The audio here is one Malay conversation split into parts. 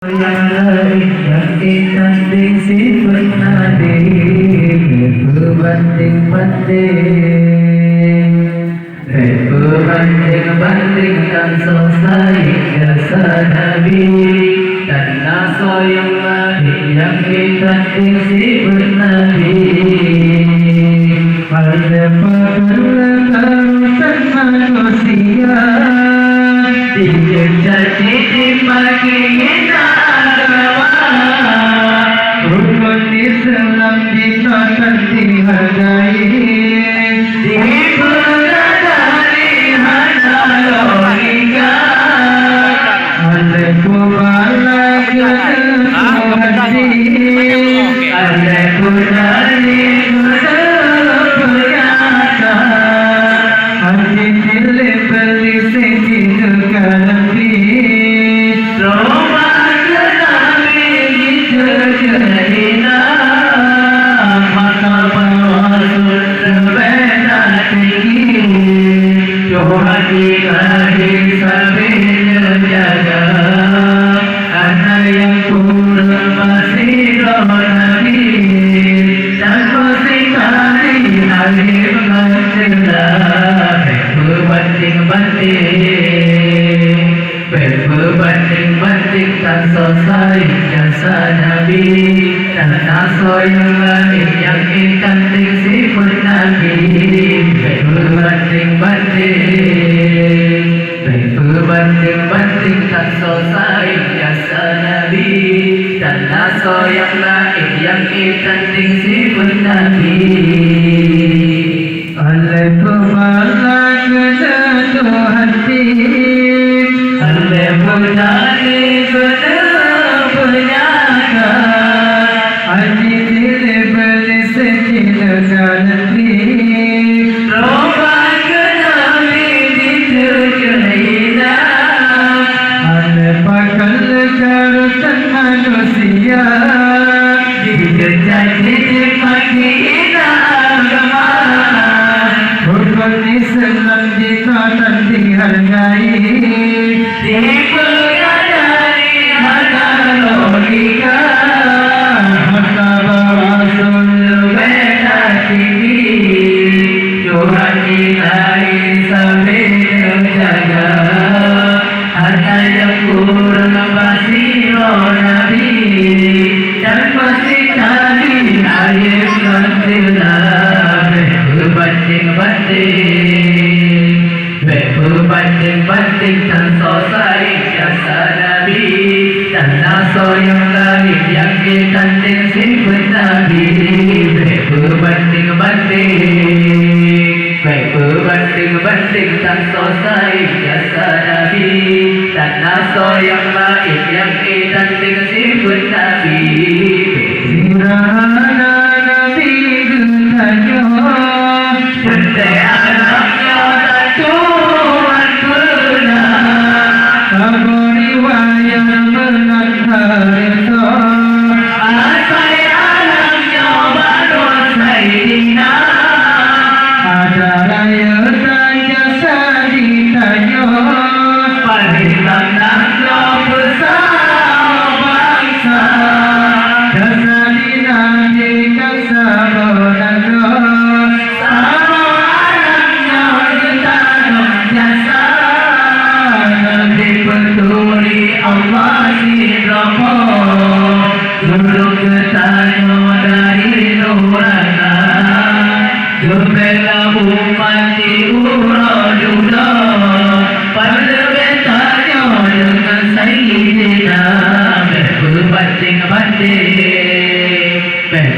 yang ditanding sifat nadi berbanding-bandingkan selesai jasa Nabi dan naso yang lain yang ditanding sifat Nabi pada perutan manusia dijejaki di pagi rukun Islam ditakan dihargai diberadari hanya logika alaiku balaga hati alaiku dari bernyata hati pilih beli sejid kalabi berbanding-bandingkan selesai jasa Nabi dan naso yang lain yang ditanding sifat Nabi berbanding-bandingkan selesai jasa Nabi dan naso yang lain yang ditanding sifat Nabi alaiku balaga hati alaiku dari bernyata hati pilih beli sejid kalabi rombak ke Nabi diterjunina alepakal karutan manusia dijejaki di pagi agama rukun Islam ditakan dihargai diberadari hanya logika harta berasul beda tinggi Tuhan ilahi sambil menjaga hanya yang kurang basiro Nabi dan pasti tadi air lantilah berbanding-bandingkan selesai jasa Nabi dan naso yang lain yang ditanding sifat Nabi berbanding-bandingkan selesai jasa Nabi dan naso yang lain yang ditanding sifat Nabi sirana Nabi gunanya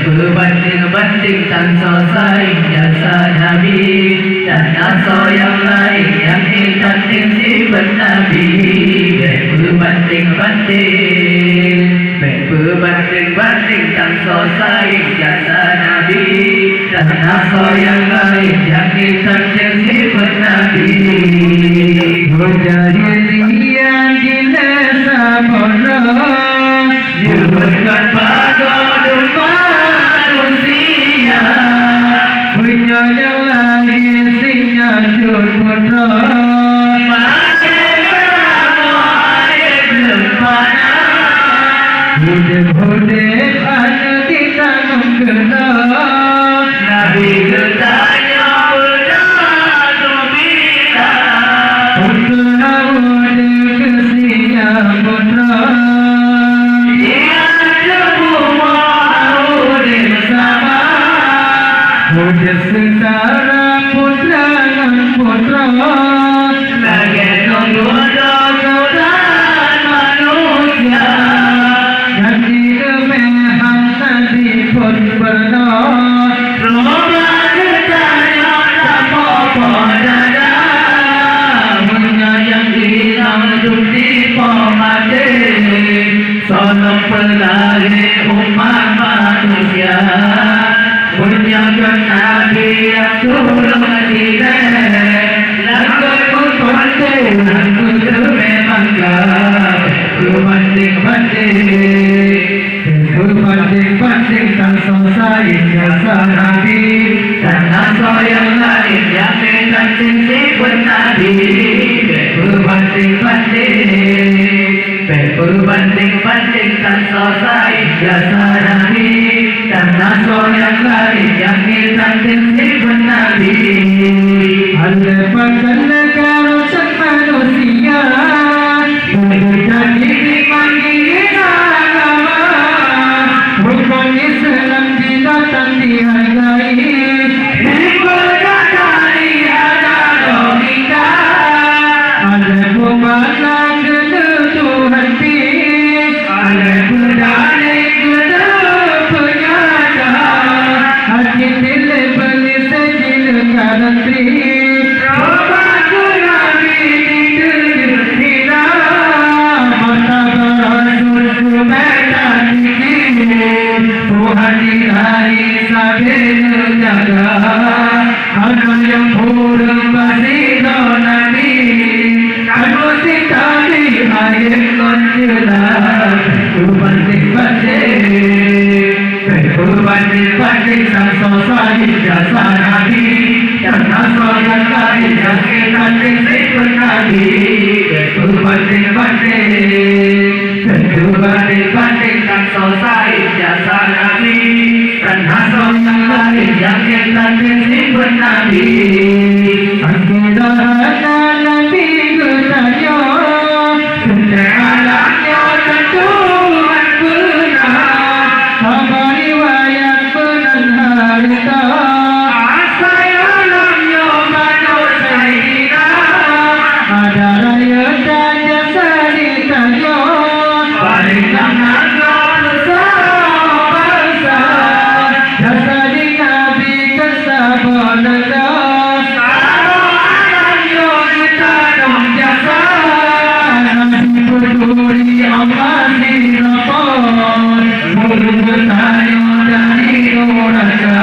berbanding-bandingkan selesai jasa Nabi dan naso yang lain yang ditanding sifat Nabi berbanding-bandingkan selesai jasa Nabi dan naso yang lain yang ditanding sifat Nabi menjadi lian gila sabana jurkan pada punya yang lain sinyal putra Bude anu ditanam kena Nabi bertanya benar gembira putra bude kesinya putra Dia semua bude bersama bude setara putra dan putra Lagi tunggu doa manusia Jadi kemehan tadi pun benar Roba bertanya apa dada Menyayang hilang di pemati Tolong pelari umat manusia Menjaga Nabi yang turun kita Lagu pun penting Lagu tu memang Banding-banding tak selesai jasa Nabi Dan asal yang lain yang tidak simpan Nabi Berbanding-banding tak selesai jasa Nabi Dan asal yang lain yang tidak simpan Nabi Ada pakan negara manusia Menjadi dipanggil agama Bukan Islam binatang dihargai Diberdari ada logika Ada pemalang kena Tuhan pis Ada berdari kena penyata Hati bila beli sejil karantri Roba Nabi dituju hina Mata berasul kubetan Tuhan dirahi sambil jaga Anak yang burung basiro Nabi Kamu tadi air konjulah Berbanding-banding tak selesai jasa Nabi Dan asal yang lain yang kita simpan Nabi Berbanding-banding tak selesai jasa Nabi Dan asal yang lain yang kita simpan Nabi Angkudahana Nabi bertanya Segalanya Tuhan benar Apa riwayat benar harta Asayalamnya manusia hina Ada raya dan jasa ditanya Paling tangan bangsa Jasa di Nabi kesabaran Kalau alamnya ditanam jasa Nabi peduli Allah dirapot Mulut bertanya dari neraka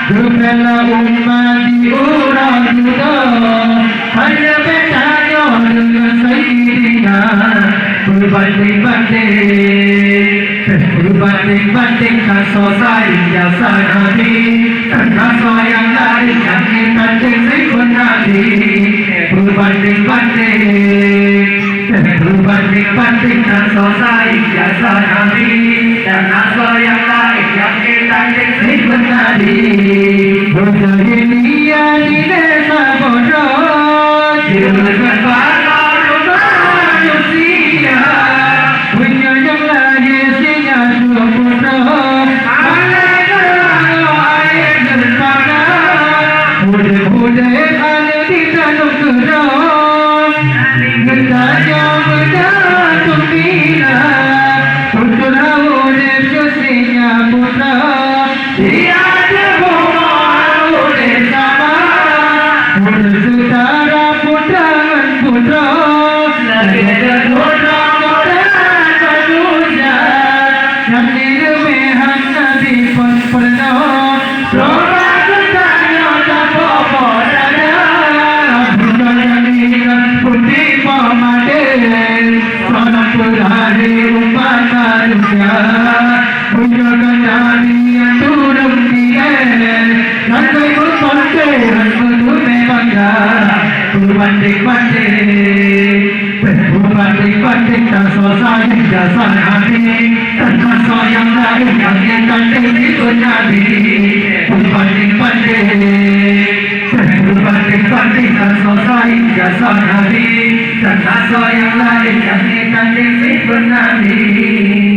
Kepala umat diurang juga Hanya bertanya dengan Sayyidina Berbanding-banding tak selesai jasa Nabi Dan rasa yang lain yang kita simpan Nabi Berbanding-banding tak selesai jasa Nabi Dan asal yang lain yang kita simpan Nabi Berjaya di desa bodoh Dengan para manusia Punya yang lahir singa dua putra air berpada Budak-budak ada di tanah kerang Bertanya berdatuk bila Putra boleh kesinya putra Dia semua boleh sama Budak setara putra dan putra Lagi tergoda manusia Yang diremehan Nabi pun pernah Roba bertanya tak apa dada Bukan yang ingat putih pemaden Sana pelari umat manusia Punyakan Nabi yang turun dia Nanti berpantau dan betul memang Berbanding-banding berbanding dan selesai jasa Nabi termasuk yang lain yang kita ikut Nabi berbanding-banding berbanding-banding dan selesai jasa Nabi termasuk yang lain yang kita ikut Nabi